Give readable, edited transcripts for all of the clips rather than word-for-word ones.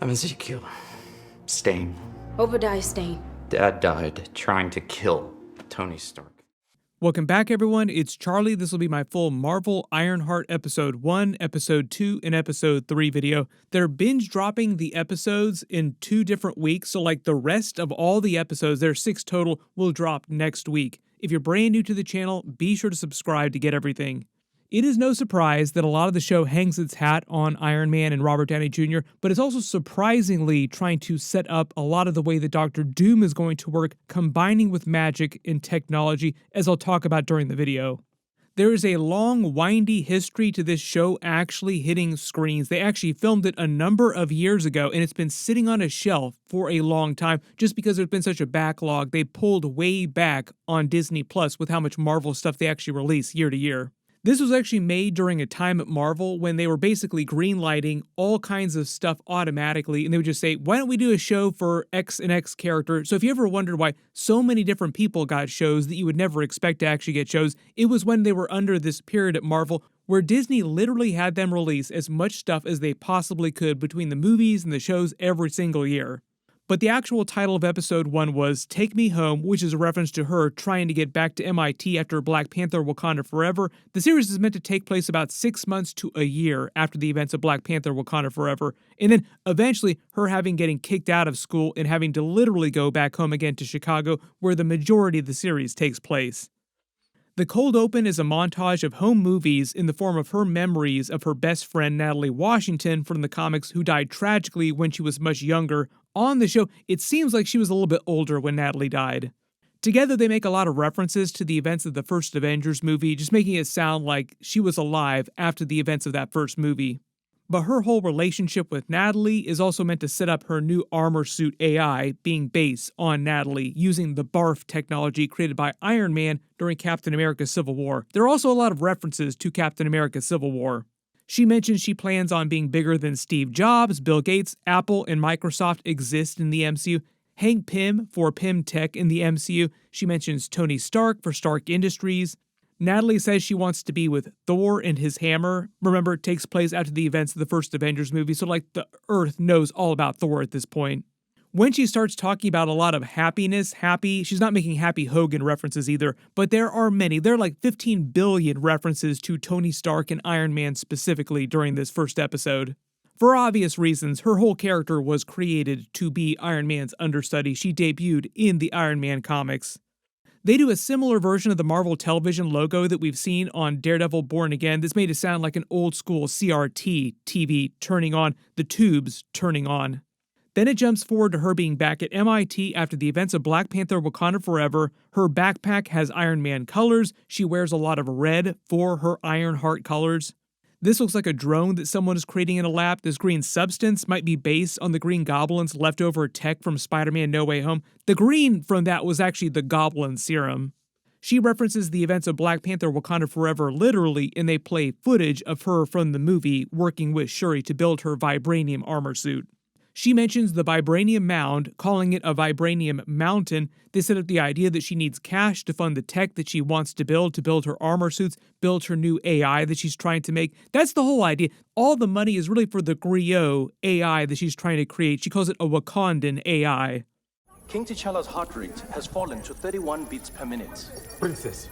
I'm Ezekiel. Stane. Obadiah Stane. Dad died trying to kill Tony Stark. Welcome back, everyone. It's Charlie. This will be my full Marvel Ironheart Episode 1, Episode 2, and Episode 3 video. They're binge dropping the episodes in 2 different weeks, so like the rest of all the episodes, there are 6 total, will drop next week. If you're brand new to the channel, be sure to subscribe to get everything. It is no surprise that a lot of the show hangs its hat on Iron Man and Robert Downey Jr., but it's also surprisingly trying to set up a lot of the way that Doctor Doom is going to work, combining with magic and technology, as I'll talk about during the video. There is a long, windy history to this show actually hitting screens. They actually filmed it a number of years ago, and it's been sitting on a shelf for a long time just because there's been such a backlog. They pulled way back on Disney Plus with how much Marvel stuff they actually release year to year. This was actually made during a time at Marvel when they were basically greenlighting all kinds of stuff automatically, and they would just say, why don't we do a show for X and X character? So if you ever wondered why so many different people got shows that you would never expect to actually get shows, it was when they were under this period at Marvel where Disney literally had them release as much stuff as they possibly could between the movies and the shows every single year. But the actual title of episode 1 was Take Me Home, which is a reference to her trying to get back to MIT after Black Panther Wakanda Forever. The series is meant to take place about 6 months to a year after the events of Black Panther Wakanda Forever, and then eventually her getting kicked out of school and having to literally go back home again to Chicago, where the majority of the series takes place. The cold open is a montage of home movies in the form of her memories of her best friend Natalie Washington from the comics, who died tragically when she was much younger. On the show, it seems like she was a little bit older when Natalie died. Together, they make a lot of references to the events of the first Avengers movie, just making it sound like she was alive after the events of that first movie. But her whole relationship with Natalie is also meant to set up her new armor suit AI being based on Natalie, using the BARF technology created by Iron Man during Captain America Civil War. There are also a lot of references to Captain America Civil War. She mentions she plans on being bigger than Steve Jobs, Bill Gates, Apple, and Microsoft exist in the MCU. Hank Pym for Pym Tech in the MCU. She mentions Tony Stark for Stark Industries. Natalie says she wants to be with Thor and his hammer. Remember, it takes place after the events of the first Avengers movie, so like the Earth knows all about Thor at this point. When she starts talking about a lot of happiness, she's not making Happy Hogan references either, but there are many. There are like 15 billion references to Tony Stark and Iron Man specifically during this first episode. For obvious reasons, her whole character was created to be Iron Man's understudy. She debuted in the Iron Man comics. They do a similar version of the Marvel television logo that we've seen on Daredevil Born Again that's made it sound like an old school CRT TV turning on, the tubes turning on. Then it jumps forward to her being back at MIT after the events of Black Panther Wakanda Forever. Her backpack has Iron Man colors. She wears a lot of red for her Ironheart colors. This looks like a drone that someone is creating in a lab. This green substance might be based on the Green Goblin's leftover tech from Spider-Man No Way Home. The green from that was actually the Goblin serum. She references the events of Black Panther Wakanda Forever literally, and they play footage of her from the movie working with Shuri to build her vibranium armor suit. She mentions the vibranium mound, calling it a vibranium mountain. They set up the idea that she needs cash to fund the tech that she wants to build her armor suits, build her new AI that she's trying to make. That's the whole idea. All the money is really for the griot AI that she's trying to create. She calls it a Wakandan AI. King T'Challa's heart rate has fallen to 31 beats per minute. Princess,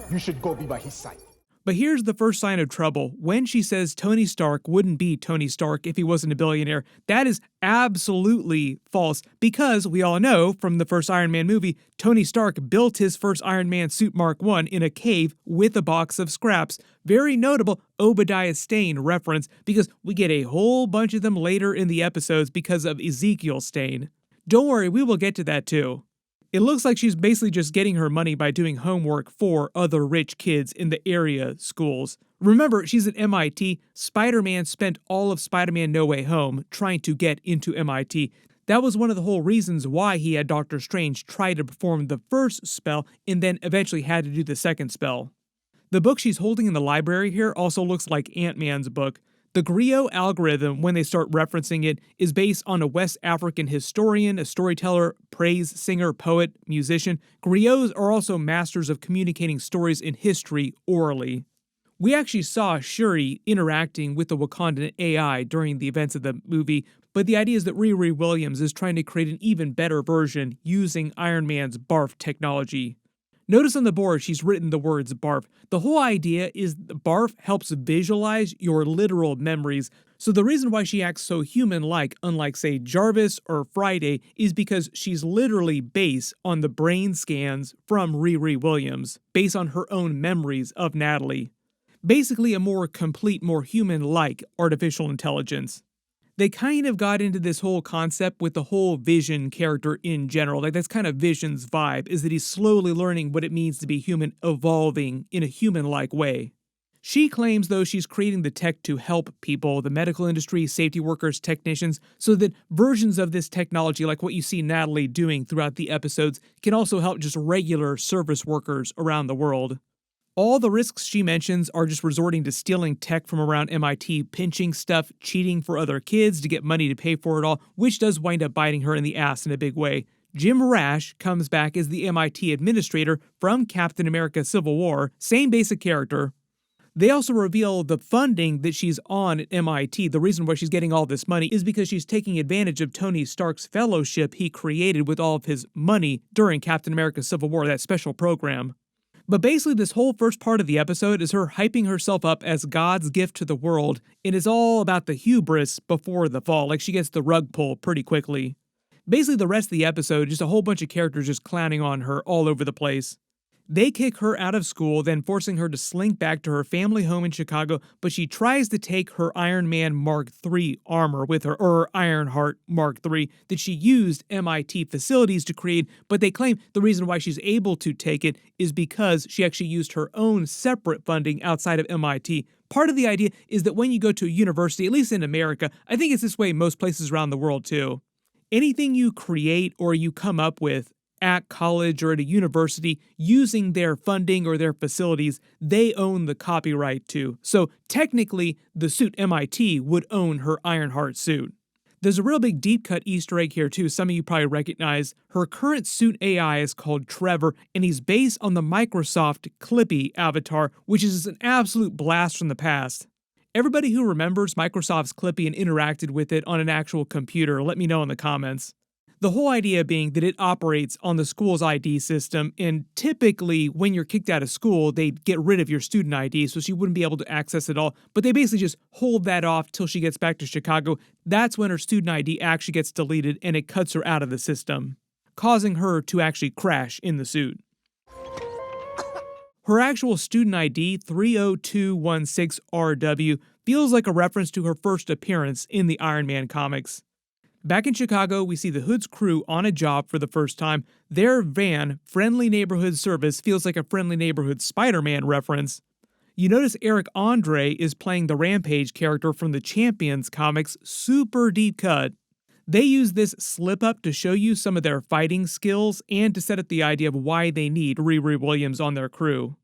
you should go be by his side. But here's the first sign of trouble. When she says Tony Stark wouldn't be Tony Stark if he wasn't a billionaire, that is absolutely false, because we all know from the first Iron Man movie, Tony Stark built his first Iron Man suit Mark I in a cave with a box of scraps. Very notable Obadiah Stane reference, because we get a whole bunch of them later in the episodes because of Ezekiel Stane. Don't worry, we will get to that too. It looks like she's basically just getting her money by doing homework for other rich kids in the area schools. Remember, she's at MIT. Spider-Man spent all of Spider-Man No Way Home trying to get into MIT. That was one of the whole reasons why he had Doctor Strange try to perform the first spell and then eventually had to do the second spell. The book she's holding in the library here also looks like Ant-Man's book. The griot algorithm, when they start referencing it, is based on a West African historian, a storyteller, praise singer, poet, musician. Griots are also masters of communicating stories in history orally. We actually saw Shuri interacting with the Wakandan AI during the events of the movie, But the idea is that Riri Williams is trying to create an even better version using Iron Man's barf technology. Notice on the board she's written the words barf. The whole idea is barf helps visualize your literal memories. So the reason why she acts so human-like, unlike say Jarvis or Friday, is because she's literally based on the brain scans from Riri Williams, based on her own memories of Natalie. Basically a more complete, more human-like artificial intelligence. They kind of got into this whole concept with the whole Vision character in general. Like that's kind of Vision's vibe, is that he's slowly learning what it means to be human, evolving in a human-like way. She claims, though, she's creating the tech to help people, the medical industry, safety workers, technicians, so that versions of this technology, like what you see Natalie doing throughout the episodes, can also help just regular service workers around the world. All the risks she mentions are just resorting to stealing tech from around MIT, pinching stuff, cheating for other kids to get money to pay for it all, which does wind up biting her in the ass in a big way. Jim Rash comes back as the MIT administrator from Captain America Civil War, same basic character. They also reveal the funding that she's on at MIT. The reason why she's getting all this money is because she's taking advantage of Tony Stark's fellowship he created with all of his money during Captain America Civil War, that special program. But basically this whole first part of the episode is her hyping herself up as God's gift to the world, and it's all about the hubris before the fall, like she gets the rug pull pretty quickly. Basically the rest of the episode, just a whole bunch of characters just clowning on her all over the place. They kick her out of school, then forcing her to slink back to her family home in Chicago, but she tries to take her Iron Man Mark III armor with her, or Ironheart Mark III, that she used MIT facilities to create, but they claim the reason why she's able to take it is because she actually used her own separate funding outside of MIT. Part of the idea is that when you go to a university, at least in America, I think it's this way in most places around the world too, anything you create or you come up with at college or at a university using their funding or their facilities, they own the copyright to. So technically, the suit MIT would own her Ironheart suit. There's a real big deep cut Easter egg here too, some of you probably recognize. Her current suit AI is called Trevor, and he's based on the Microsoft Clippy avatar, which is an absolute blast from the past. Everybody who remembers Microsoft's Clippy and interacted with it on an actual computer, let me know in the comments. The whole idea being that it operates on the school's ID system, and typically when you're kicked out of school, they get rid of your student ID so she wouldn't be able to access it all, but they basically just hold that off till she gets back to Chicago. That's when her student ID actually gets deleted and it cuts her out of the system, causing her to actually crash in the suit. Her actual student ID, 30216RW, feels like a reference to her first appearance in the Iron Man comics. Back in Chicago, we see the Hood's crew on a job for the first time. Their van, Friendly Neighborhood Service, feels like a Friendly Neighborhood Spider-Man reference. You notice Eric Andre is playing the Rampage character from the Champions comics, super deep cut. They use this slip-up to show you some of their fighting skills and to set up the idea of why they need Riri Williams on their crew.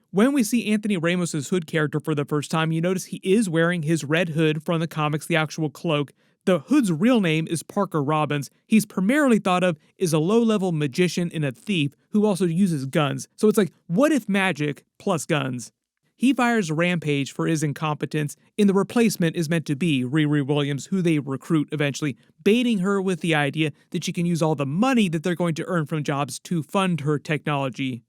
When we see Anthony Ramos' Hood character for the first time, you notice he is wearing his red hood from the comics, the actual cloak. The Hood's real name is Parker Robbins. He's primarily thought of as a low-level magician and a thief who also uses guns. So it's like, what if magic plus guns? He fires Rampage for his incompetence, and the replacement is meant to be Riri Williams, who they recruit eventually, baiting her with the idea that she can use all the money that they're going to earn from jobs to fund her technology.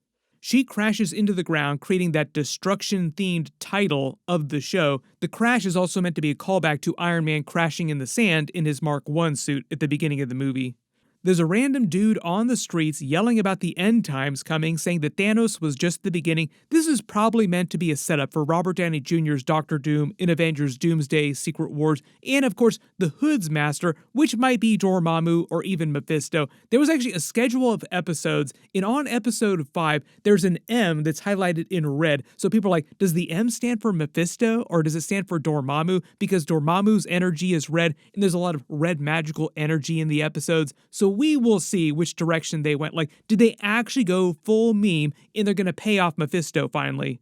She crashes into the ground, creating that destruction-themed title of the show. The crash is also meant to be a callback to Iron Man crashing in the sand in his Mark I suit at the beginning of the movie. There's a random dude on the streets yelling about the end times coming, saying that Thanos was just the beginning. This is probably meant to be a setup for Robert Downey Jr.'s Doctor Doom in Avengers Doomsday, Secret Wars, and of course, the Hood's master, which might be Dormammu or even Mephisto. There was actually a schedule of episodes, and on episode 5, there's an M that's highlighted in red. So people are like, does the M stand for Mephisto, or does it stand for Dormammu? Because Dormammu's energy is red, and there's a lot of red magical energy in the episodes. So we will see which direction they went. Like, did they actually go full meme and they're going to pay off Mephisto finally?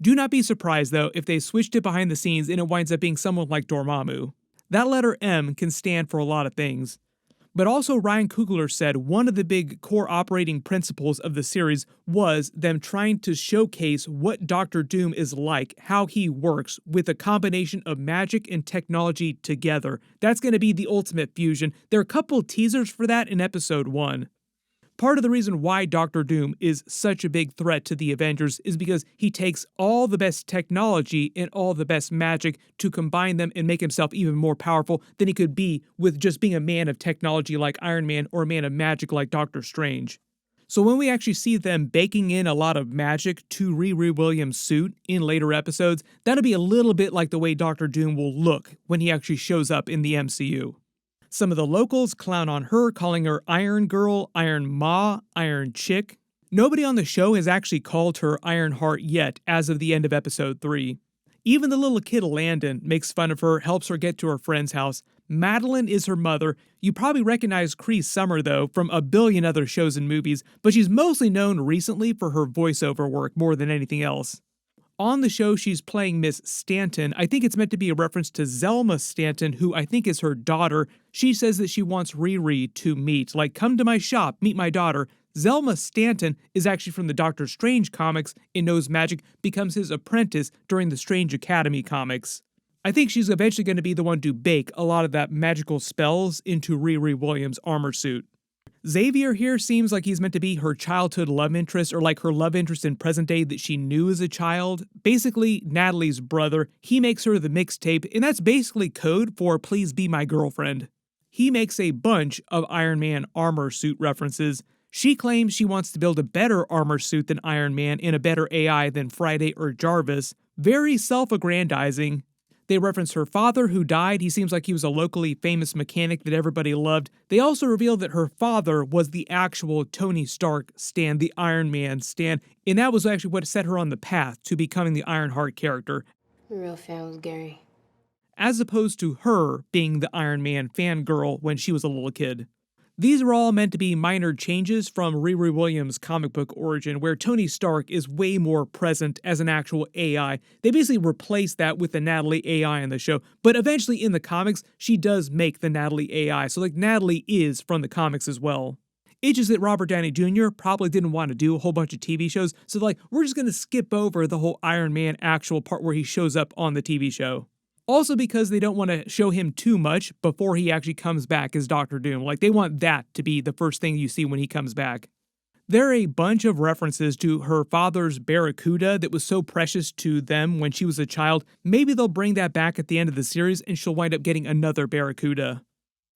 Do not be surprised, though, if they switched it behind the scenes and it winds up being someone like Dormammu. That letter M can stand for a lot of things. But also Ryan Coogler said one of the big core operating principles of the series was them trying to showcase what Doctor Doom is like, how he works with a combination of magic and technology together. That's going to be the ultimate fusion. There are a couple teasers for that in episode 1. Part of the reason why Doctor Doom is such a big threat to the Avengers is because he takes all the best technology and all the best magic to combine them and make himself even more powerful than he could be with just being a man of technology like Iron Man or a man of magic like Doctor Strange. So when we actually see them baking in a lot of magic to Riri Williams' suit in later episodes, that'll be a little bit like the way Doctor Doom will look when he actually shows up in the MCU. Some of the locals clown on her, calling her Iron Girl, Iron Ma, Iron Chick. Nobody on the show has actually called her Ironheart yet as of the end of episode 3. Even the little kid Landon makes fun of her, helps her get to her friend's house. Madeline is her mother. You probably recognize Cree Summer though from a billion other shows and movies, but she's mostly known recently for her voiceover work more than anything else. On the show, she's playing Miss Stanton. I think it's meant to be a reference to Zelma Stanton, who I think is her daughter. She says that she wants Riri to meet, like, come to my shop, meet my daughter. Zelma Stanton is actually from the Doctor Strange comics and knows magic, becomes his apprentice during the Strange Academy comics. I think she's eventually going to be the one to bake a lot of that magical spells into Riri Williams' armor suit. Xavier here seems like he's meant to be her childhood love interest, or like her love interest in present day that she knew as a child. Basically, Natalie's brother. He makes her the mixtape, and that's basically code for please be my girlfriend. He makes a bunch of Iron Man armor suit references. She claims she wants to build a better armor suit than Iron Man and a better AI than Friday or Jarvis. Very self-aggrandizing. They reference her father who died. He seems like he was a locally famous mechanic that everybody loved. They also reveal that her father was the actual Tony Stark Stan, the Iron Man Stan, and that was actually what set her on the path to becoming the Ironheart character. The real fan was Gary. As opposed to her being the Iron Man fangirl when she was a little kid. These are all meant to be minor changes from Riri Williams' comic book origin, where Tony Stark is way more present as an actual AI. They basically replaced that with the Natalie AI in the show, but eventually in the comics, she does make the Natalie AI, so like Natalie is from the comics as well. It's just that Robert Downey Jr. probably didn't want to do a whole bunch of TV shows, so like, we're just going to skip over the whole Iron Man actual part where he shows up on the TV show. Also because they don't want to show him too much before he actually comes back as Doctor Doom. Like, they want that to be the first thing you see when he comes back. There are a bunch of references to her father's Barracuda that was so precious to them when she was a child. Maybe they'll bring that back at the end of the series and she'll wind up getting another Barracuda.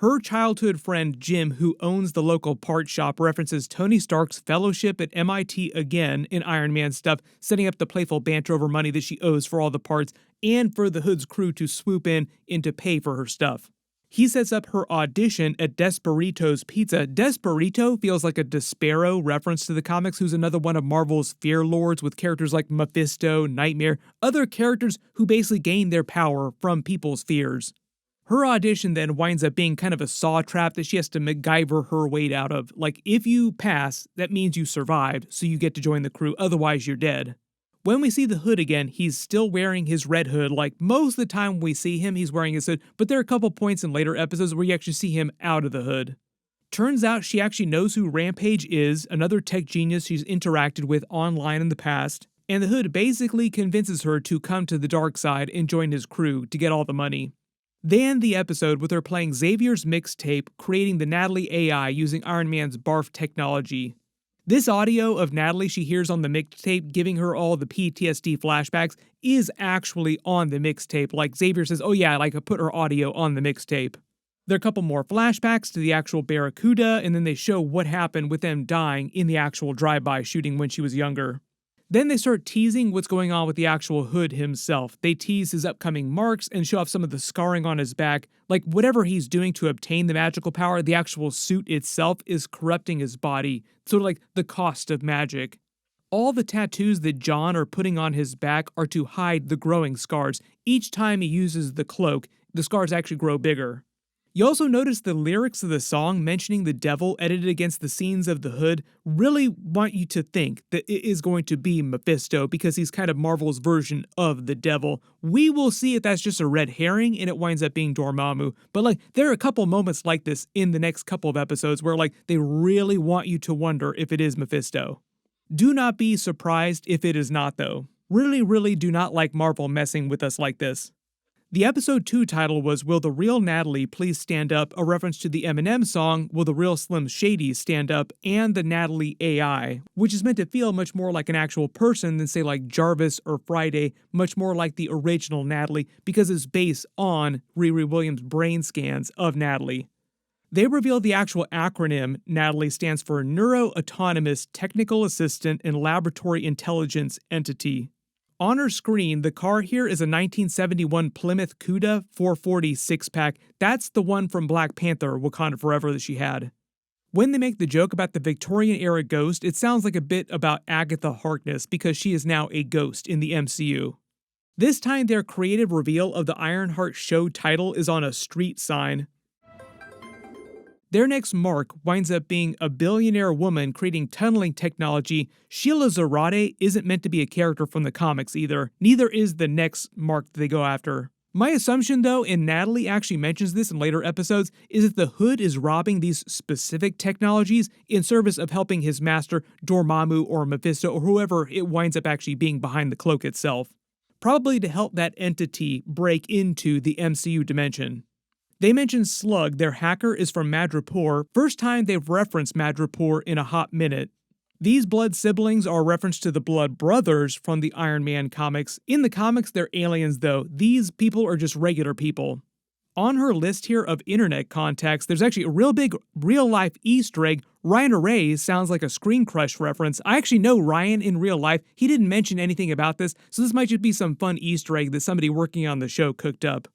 Her childhood friend Jim, who owns the local part shop, references Tony Stark's fellowship at MIT again in Iron Man stuff, setting up the playful banter over money that she owes for all the parts, and for the Hood's crew to swoop in and to pay for her stuff. He sets up her audition at Desperito's Pizza. Desperito feels like a Despero reference to the comics, who's another one of Marvel's fear lords with characters like Mephisto, Nightmare, other characters who basically gain their power from people's fears. Her audition then winds up being kind of a saw trap that she has to MacGyver her way out of. Like, if you pass, that means you survived, so you get to join the crew, otherwise you're dead. When we see the Hood again, he's still wearing his red hood. Like, most of the time we see him, he's wearing his hood, but there are a couple points in later episodes where you actually see him out of the hood. Turns out she actually knows who Rampage is, another tech genius she's interacted with online in the past, and the Hood basically convinces her to come to the dark side and join his crew to get all the money. They end the episode with her playing Xavier's mixtape, creating the Natalie AI using Iron Man's barf technology. This audio of Natalie she hears on the mixtape giving her all the PTSD flashbacks is actually on the mixtape. Like, Xavier says, oh yeah, like I put her audio on the mixtape. There are a couple more flashbacks to the actual Barracuda, and then they show what happened with them dying in the actual drive-by shooting when she was younger. Then they start teasing what's going on with the actual Hood himself. They tease his upcoming marks and show off some of the scarring on his back. Like, whatever he's doing to obtain the magical power, the actual suit itself is corrupting his body. Sort of like the cost of magic. All the tattoos that John are putting on his back are to hide the growing scars. Each time he uses the cloak, the scars actually grow bigger. You also notice the lyrics of the song mentioning the devil edited against the scenes of the hood really want you to think that it is going to be Mephisto because he's kind of Marvel's version of the devil. We will see if that's just a red herring and it winds up being Dormammu, but there are a couple moments like this in the next couple of episodes where they really want you to wonder if it is Mephisto. Do not be surprised if it is not though. Really do not like Marvel messing with us like this. The episode 2 title was Will the Real Natalie Please Stand Up, a reference to the Eminem song Will the Real Slim Shady Stand Up, and the Natalie AI, which is meant to feel much more like an actual person than say Jarvis or Friday, much more like the original Natalie because it's based on Riri Williams' brain scans of Natalie. They revealed the actual acronym Natalie stands for Neuro-Autonomous Technical Assistant and Laboratory Intelligence Entity. On her screen, the car here is a 1971 Plymouth Cuda 440 6-pack. That's the one from Black Panther, Wakanda Forever that she had. When they make the joke about the Victorian-era ghost, it sounds like a bit about Agatha Harkness because she is now a ghost in the MCU. This time their creative reveal of the Ironheart show title is on a street sign. Their next mark winds up being a billionaire woman creating tunneling technology. Sheila Zarate isn't meant to be a character from the comics either. Neither is the next mark that they go after. My assumption though, and Natalie actually mentions this in later episodes, is that the Hood is robbing these specific technologies in service of helping his master, Dormammu or Mephisto or whoever it winds up actually being behind the cloak itself. Probably to help that entity break into the MCU dimension. They mention Slug, their hacker, is from Madripoor, first time they've referenced Madripoor in a hot minute. These blood siblings are a reference to the blood brothers from the Iron Man comics. In the comics, they're aliens though. These people are just regular people. On her list here of internet contacts, there's actually a real big real-life Easter egg. Ryan Arrays sounds like a Screen Crush reference. I actually know Ryan in real life. He didn't mention anything about this, so this might just be some fun Easter egg that somebody working on the show cooked up.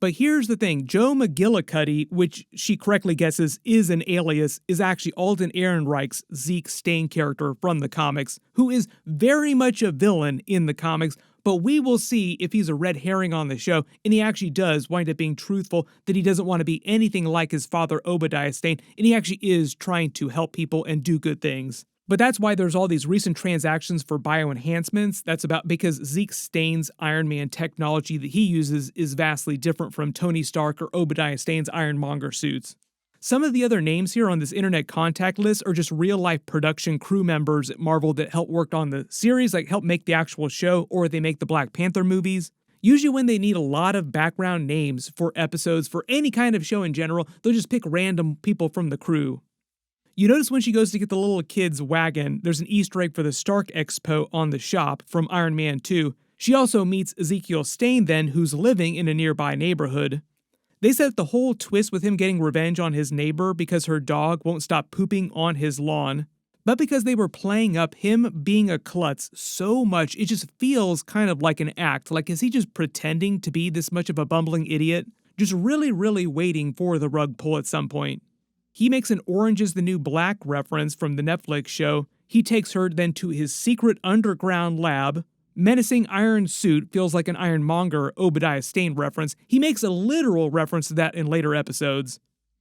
But here's the thing, Joe McGillicuddy, which she correctly guesses is an alias, is actually Alden Ehrenreich's Zeke Stane character from the comics, who is very much a villain in the comics, but we will see if he's a red herring on the show, and he actually does wind up being truthful that he doesn't want to be anything like his father Obadiah Stane, and he actually is trying to help people and do good things. But that's why there's all these recent transactions for bioenhancements. That's about because Zeke Stane's Iron Man technology that he uses is vastly different from Tony Stark or Obadiah Stane's Ironmonger suits. Some of the other names here on this internet contact list are just real-life production crew members at Marvel that help work on the series, help make the actual show, or they make the Black Panther movies. Usually when they need a lot of background names for episodes for any kind of show in general, they'll just pick random people from the crew. You notice when she goes to get the little kid's wagon, there's an Easter egg for the Stark Expo on the shop from Iron Man 2. She also meets Ezekiel Stane then, who's living in a nearby neighborhood. They set the whole twist with him getting revenge on his neighbor because her dog won't stop pooping on his lawn. But because they were playing up him being a klutz so much, it just feels kind of like an act. Is he just pretending to be this much of a bumbling idiot? Just really waiting for the rug pull at some point. He makes an Orange is the New Black reference from the Netflix show. He takes her then to his secret underground lab. Menacing iron suit feels like an Ironmonger Obadiah Stane reference. He makes a literal reference to that in later episodes.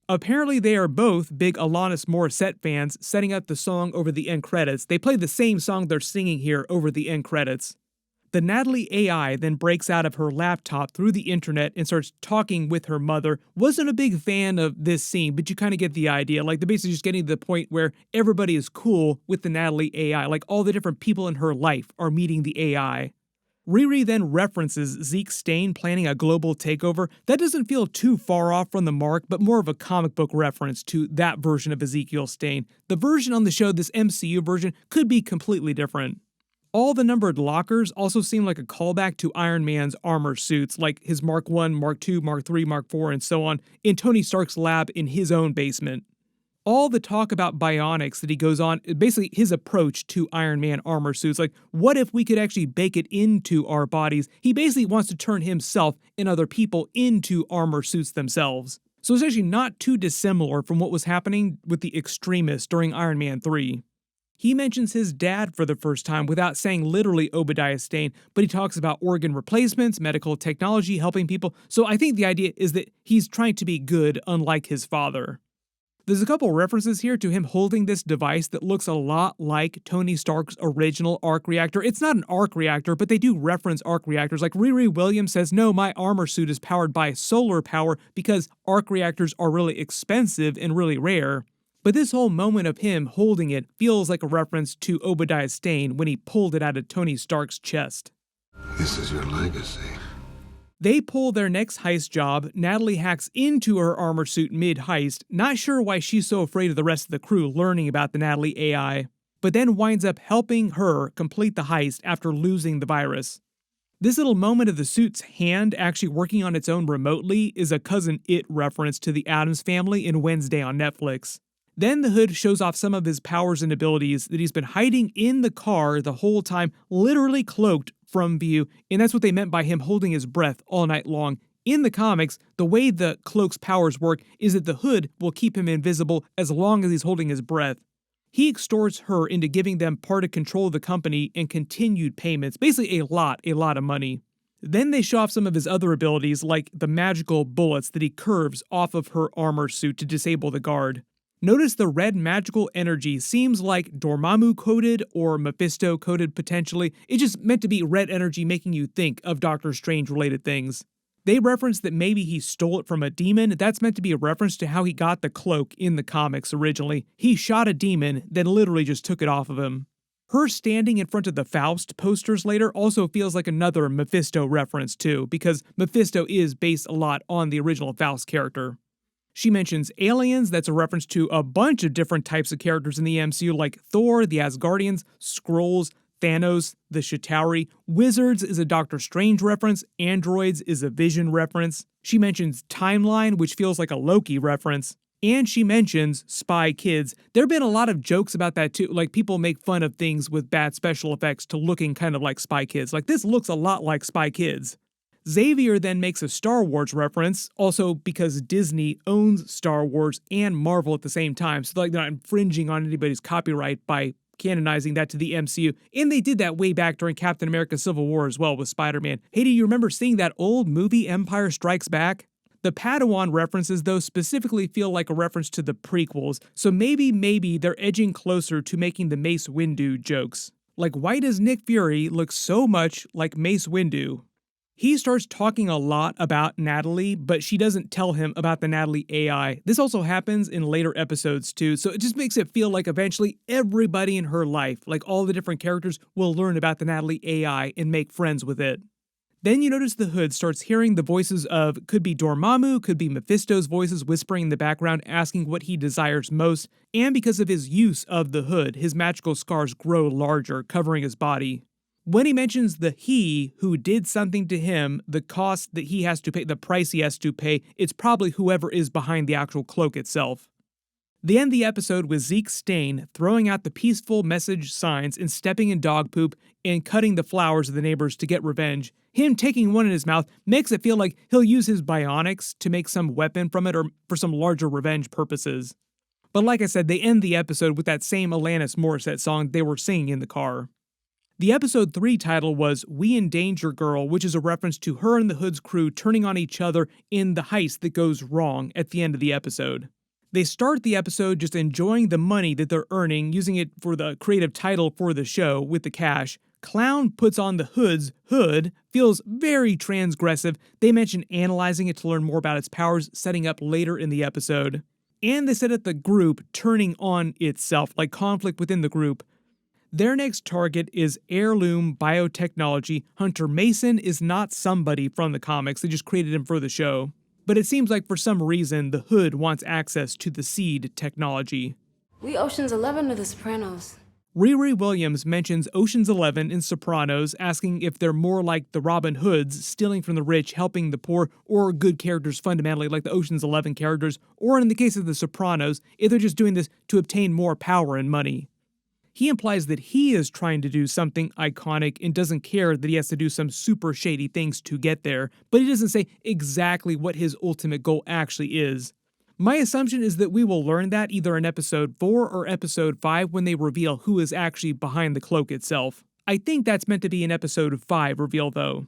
Apparently they are both big Alanis Morissette fans, setting up the song over the end credits. They play the same song they're singing here over the end credits. The Natalie AI then breaks out of her laptop through the internet and starts talking with her mother. Wasn't a big fan of this scene, but you kind of get the idea. They're basically just getting to the point where everybody is cool with the Natalie AI. All the different people in her life are meeting the AI. Riri then references Zeke Stane planning a global takeover. That doesn't feel too far off from the mark, but more of a comic book reference to that version of Ezekiel Stane. The version on the show, this MCU version, could be completely different. All the numbered lockers also seem like a callback to Iron Man's armor suits, like his Mark 1, Mark 2, Mark 3, Mark 4, and so on, in Tony Stark's lab in his own basement. All the talk about bionics that he goes on, basically his approach to Iron Man armor suits, what if we could actually bake it into our bodies? He basically wants to turn himself and other people into armor suits themselves. So it's actually not too dissimilar from what was happening with the extremists during Iron Man 3. He mentions his dad for the first time without saying literally Obadiah Stane, but he talks about organ replacements, medical technology, helping people, so I think the idea is that he's trying to be good, unlike his father. There's a couple references here to him holding this device that looks a lot like Tony Stark's original arc reactor. It's not an arc reactor, but they do reference arc reactors. Like Riri Williams says, no, my armor suit is powered by solar power because arc reactors are really expensive and really rare. But this whole moment of him holding it feels like a reference to Obadiah Stane when he pulled it out of Tony Stark's chest. This is your legacy. They pull their next heist job. Natalie hacks into her armor suit mid-heist, not sure why she's so afraid of the rest of the crew learning about the Natalie AI, but then winds up helping her complete the heist after losing the virus. This little moment of the suit's hand actually working on its own remotely is a Cousin It reference to the Addams Family in Wednesday on Netflix. Then the Hood shows off some of his powers and abilities that he's been hiding in the car the whole time, literally cloaked from view, and that's what they meant by him holding his breath all night long. In the comics, the way the cloak's powers work is that the Hood will keep him invisible as long as he's holding his breath. He extorts her into giving them part of control of the company and continued payments, basically a lot of money. Then they show off some of his other abilities, like the magical bullets that he curves off of her armor suit to disable the guard. Notice the red magical energy seems like Dormammu coded or Mephisto coded potentially. It's just meant to be red energy making you think of Doctor Strange related things. They reference that maybe he stole it from a demon. That's meant to be a reference to how he got the cloak in the comics originally. He shot a demon, then literally just took it off of him. Her standing in front of the Faust posters later also feels like another Mephisto reference too, because Mephisto is based a lot on the original Faust character. She mentions aliens, that's a reference to a bunch of different types of characters in the MCU like Thor, the Asgardians, Skrulls, Thanos, the Chitauri. Wizards is a Doctor Strange reference, androids is a Vision reference. She mentions Timeline, which feels like a Loki reference. And she mentions Spy Kids. There have been a lot of jokes about that too, like people make fun of things with bad special effects to looking kind of like Spy Kids. Like this looks a lot like Spy Kids. Xavier then makes a Star Wars reference, also because Disney owns Star Wars and Marvel at the same time, so they're not infringing on anybody's copyright by canonizing that to the MCU, and they did that way back during Captain America Civil War as well with Spider-Man. Hey, do you remember seeing that old movie Empire Strikes Back? The Padawan references, though, specifically feel like a reference to the prequels, so maybe they're edging closer to making the Mace Windu jokes. Like, why does Nick Fury look so much like Mace Windu? He starts talking a lot about Natalie, but she doesn't tell him about the Natalie AI. This also happens in later episodes too, so it just makes it feel like eventually everybody in her life, like all the different characters, will learn about the Natalie AI and make friends with it. Then you notice the Hood starts hearing the voices of, could be Dormammu, could be Mephisto's voices whispering in the background asking what he desires most, and because of his use of the Hood, his magical scars grow larger, covering his body. When he mentions the he who did something to him, the cost that he has to pay, the price he has to pay, it's probably whoever is behind the actual cloak itself. They end the episode with Zeke Stane throwing out the peaceful message signs and stepping in dog poop and cutting the flowers of the neighbors to get revenge. Him taking one in his mouth makes it feel like he'll use his bionics to make some weapon from it or for some larger revenge purposes. But like I said, they end the episode with that same Alanis Morissette song they were singing in the car. The episode 3 title was We Endanger Girl, which is a reference to her and the Hood's crew turning on each other in the heist that goes wrong at the end of the episode. They start the episode just enjoying the money that they're earning, using it for the creative title for the show with the cash. Clown puts on the Hood's hood, feels very transgressive. They mention analyzing it to learn more about its powers, setting up later in the episode. And they set up the group turning on itself, like conflict within the group. Their next target is Heirloom Biotechnology. Hunter Mason is not somebody from the comics, they just created him for the show. But it seems like for some reason, the Hood wants access to the seed technology. We Ocean's 11 or The Sopranos? Riri Williams mentions Ocean's 11 in Sopranos, asking if they're more like the Robin Hoods, stealing from the rich, helping the poor, or good characters fundamentally like the Ocean's 11 characters, or in the case of the Sopranos, if they're just doing this to obtain more power and money. He implies that he is trying to do something iconic and doesn't care that he has to do some super shady things to get there, but he doesn't say exactly what his ultimate goal actually is. My assumption is that we will learn that either in episode 4 or episode 5 when they reveal who is actually behind the cloak itself. I think that's meant to be an episode 5 reveal though.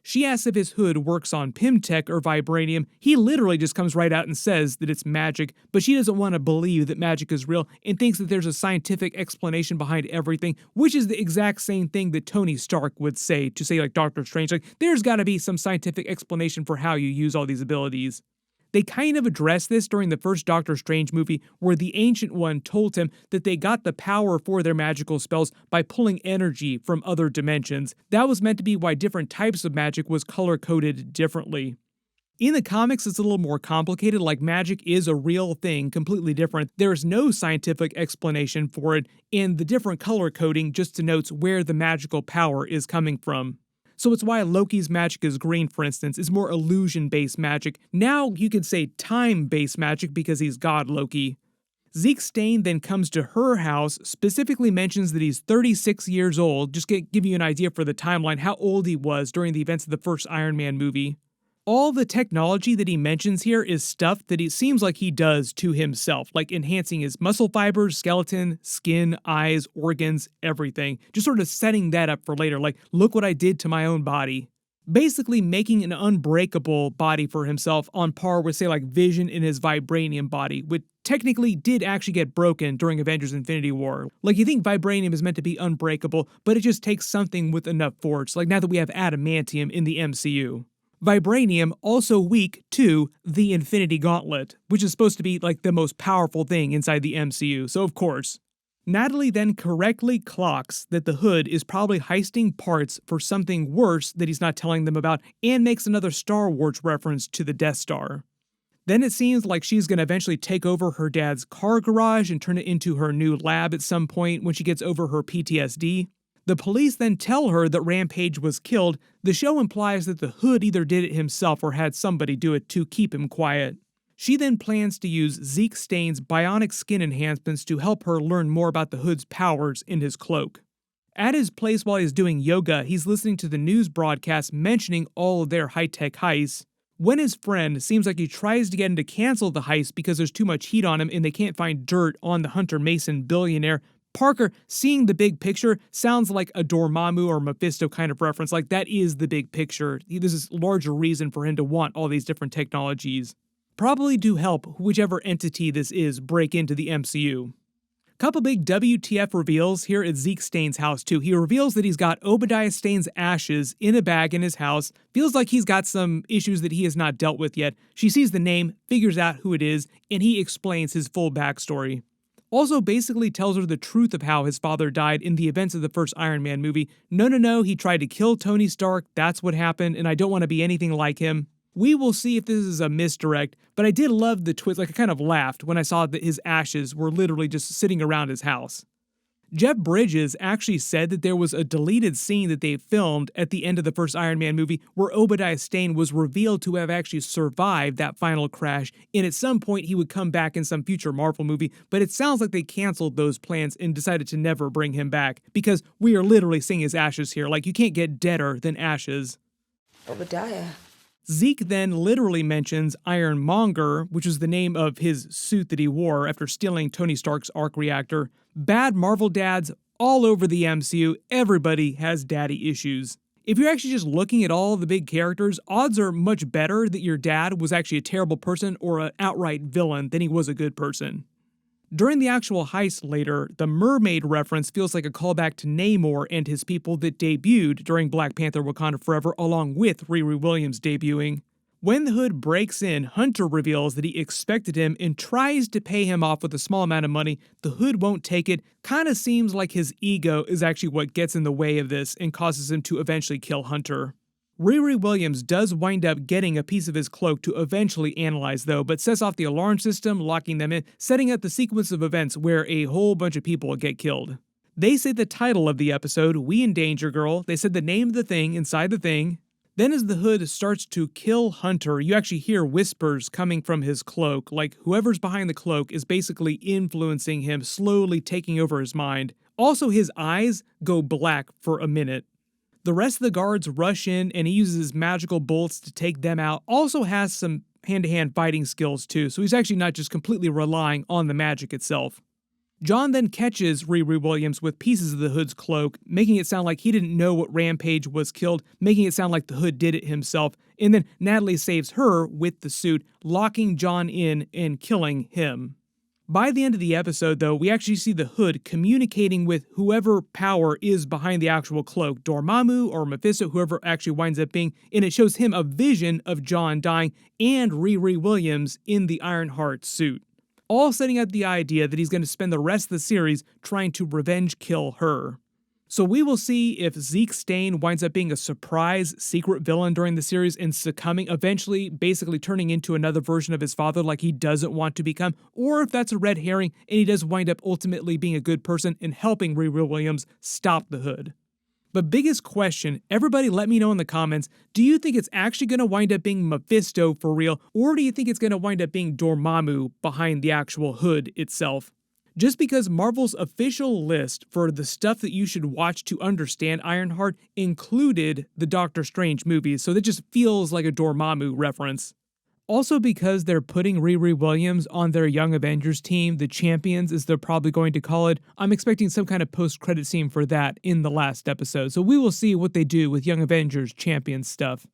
She asks if his hood works on Pimtech or vibranium. He literally just comes right out and says that it's magic, but she doesn't want to believe that magic is real and thinks that there's a scientific explanation behind everything, which is the exact same thing that Tony Stark would say to say like Doctor Strange, like there's got to be some scientific explanation for how you use all these abilities. They kind of addressed this during the first Doctor Strange movie, where the Ancient One told him that they got the power for their magical spells by pulling energy from other dimensions. That was meant to be why different types of magic was color-coded differently. In the comics, it's a little more complicated, like magic is a real thing, completely different. There's no scientific explanation for it, and the different color coding just denotes where the magical power is coming from. So it's why Loki's magic is green, for instance, is more illusion-based magic. Now you could say time-based magic because he's God Loki. Zeke Stane then comes to her house, specifically mentions that he's 36 years old, just to give you an idea for the timeline, how old he was during the events of the first Iron Man movie. All the technology that he mentions here is stuff that it seems like he does to himself, like enhancing his muscle fibers, skeleton, skin, eyes, organs, everything. Just sort of setting that up for later, like, look what I did to my own body. Basically making an unbreakable body for himself on par with, say, like Vision in his vibranium body, which technically did actually get broken during Avengers Infinity War. Like, you think vibranium is meant to be unbreakable, but it just takes something with enough force, like now that we have adamantium in the MCU. Vibranium also weak to the Infinity Gauntlet, which is supposed to be like the most powerful thing inside the MCU, so of course. Natalie then correctly clocks that the Hood is probably heisting parts for something worse that he's not telling them about, and makes another Star Wars reference to the Death Star. Then it seems like she's going to eventually take over her dad's car garage and turn it into her new lab at some point when she gets over her PTSD. The police then tell her that Rampage was killed. The show implies that the Hood either did it himself or had somebody do it to keep him quiet. She then plans to use Zeke Stane's bionic skin enhancements to help her learn more about the Hood's powers in his cloak. At his place while he's doing yoga, he's listening to the news broadcast mentioning all of their high-tech heists. When his friend seems like he tries to get him to cancel the heist because there's too much heat on him and they can't find dirt on the Hunter Mason billionaire, Parker, seeing the big picture, sounds like a Dormammu or Mephisto kind of reference, like that is the big picture. There's this larger reason for him to want all these different technologies. Probably do help whichever entity this is break into the MCU. Couple big WTF reveals here at Zeke Stane's house too. He reveals that he's got Obadiah Stane's ashes in a bag in his house. Feels like he's got some issues that he has not dealt with yet. She sees the name, figures out who it is, and he explains his full backstory. Also basically tells her the truth of how his father died in the events of the first Iron Man movie. No, he tried to kill Tony Stark, that's what happened, and I don't want to be anything like him. We will see if this is a misdirect, but I did love the twist, like I kind of laughed when I saw that his ashes were literally just sitting around his house. Jeff Bridges actually said that there was a deleted scene that they filmed at the end of the first Iron Man movie where Obadiah Stane was revealed to have actually survived that final crash, and at some point he would come back in some future Marvel movie, but it sounds like they canceled those plans and decided to never bring him back, because we are literally seeing his ashes here, like you can't get deader than ashes. Obadiah. Zeke then literally mentions Monger, which is the name of his suit that he wore after stealing Tony Stark's arc reactor. Bad Marvel dads all over the MCU, everybody has daddy issues. If you're actually just looking at all the big characters, odds are much better that your dad was actually a terrible person or an outright villain than he was a good person. During the actual heist later, the mermaid reference feels like a callback to Namor and his people that debuted during Black Panther Wakanda Forever along with Riri Williams debuting. When the Hood breaks in, Hunter reveals that he expected him and tries to pay him off with a small amount of money. The Hood won't take it. Kinda seems like his ego is actually what gets in the way of this and causes him to eventually kill Hunter. Riri Williams does wind up getting a piece of his cloak to eventually analyze though, but sets off the alarm system, locking them in, setting up the sequence of events where a whole bunch of people get killed. They say the title of the episode, We Endanger Girl. They said the name of the thing inside the thing. Then as the Hood starts to kill Hunter, you actually hear whispers coming from his cloak, like whoever's behind the cloak is basically influencing him, slowly taking over his mind. Also, his eyes go black for a minute. The rest of the guards rush in and he uses magical bolts to take them out. Also has some hand-to-hand fighting skills too, so he's actually not just completely relying on the magic itself. John then catches Riri Williams with pieces of the Hood's cloak, making it sound like he didn't know what Rampage was killed, making it sound like the Hood did it himself, and then Natalie saves her with the suit, locking John in and killing him. By the end of the episode, though, we actually see the Hood communicating with whoever power is behind the actual cloak, Dormammu or Mephisto, whoever actually winds up being, and it shows him a vision of John dying and Riri Williams in the Ironheart suit, all setting up the idea that he's going to spend the rest of the series trying to revenge kill her. So we will see if Zeke Stane winds up being a surprise secret villain during the series and succumbing, eventually basically turning into another version of his father like he doesn't want to become, or if that's a red herring and he does wind up ultimately being a good person and helping Riri Williams stop the Hood. But biggest question, everybody let me know in the comments, do you think it's actually going to wind up being Mephisto for real, or do you think it's going to wind up being Dormammu behind the actual Hood itself? Just because Marvel's official list for the stuff that you should watch to understand Ironheart included the Doctor Strange movies, so that just feels like a Dormammu reference. Also because they're putting Riri Williams on their Young Avengers team, the Champions as they're probably going to call it, I'm expecting some kind of post-credit scene for that in the last episode, so we will see what they do with Young Avengers Champions stuff.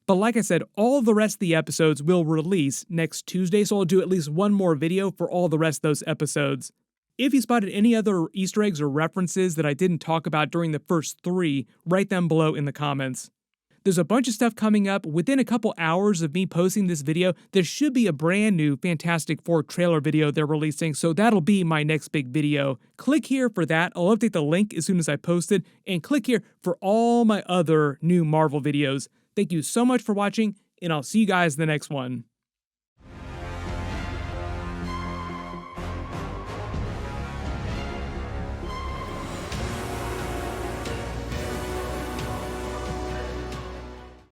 But like I said, all the rest of the episodes will release next Tuesday, so I'll do at least one more video for all the rest of those episodes. If you spotted any other Easter eggs or references that I didn't talk about during the first 3, write them below in the comments. There's a bunch of stuff coming up. Within a couple hours of me posting this video, there should be a brand new Fantastic Four trailer video they're releasing, so that'll be my next big video. Click here for that. I'll update the link as soon as I post it, and click here for all my other new Marvel videos. Thank you so much for watching, and I'll see you guys in the next one.